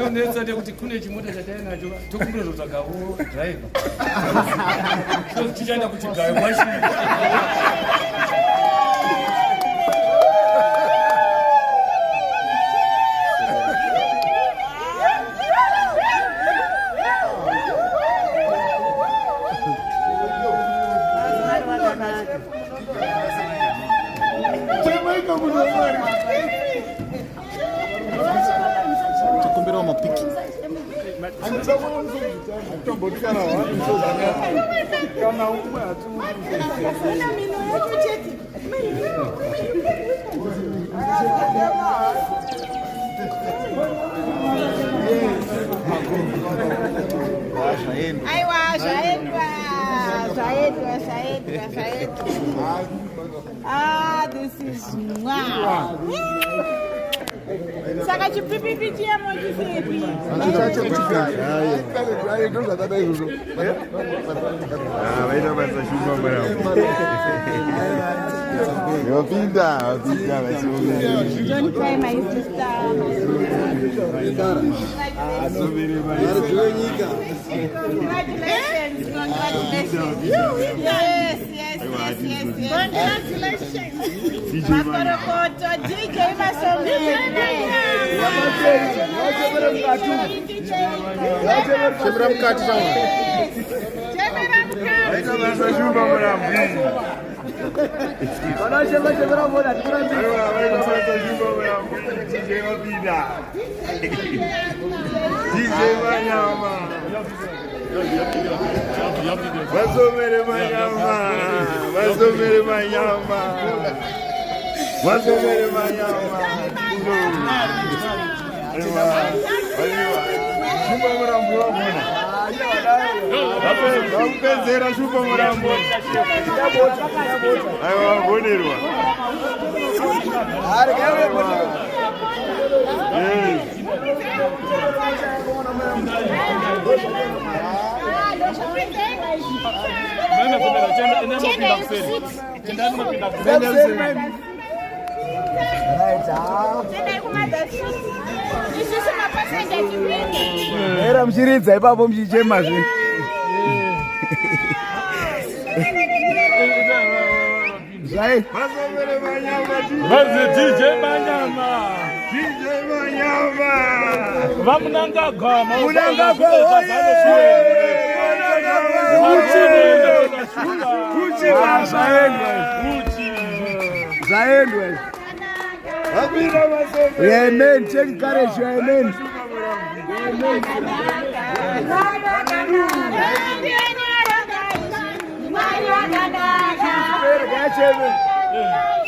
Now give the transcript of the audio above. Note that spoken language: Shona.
Unaweza ndio kutikune chimoto cha tena jo. Tukumbuzo utakawo driver. Sio kichana kuchigayo kwashi. Tukumbira mapiki. Ah, this is wow. Saka chipipi chiamo chipipi. Vaita basa shumba mwanangu. Wapinda Don't cry, my sister. Congratulations. Yes. Congratulations. Makorokoto, DJ Wasomere manyama. Shumba murambo wamona. Vampenzera shumba murambo. Aiwa bonerwa. Era mchiridza ipapo mchichema zve. Zai. Vazi DJ Manyama. Vamunanga gama. Zaendwe. Amen. Take courage, amen. Amen.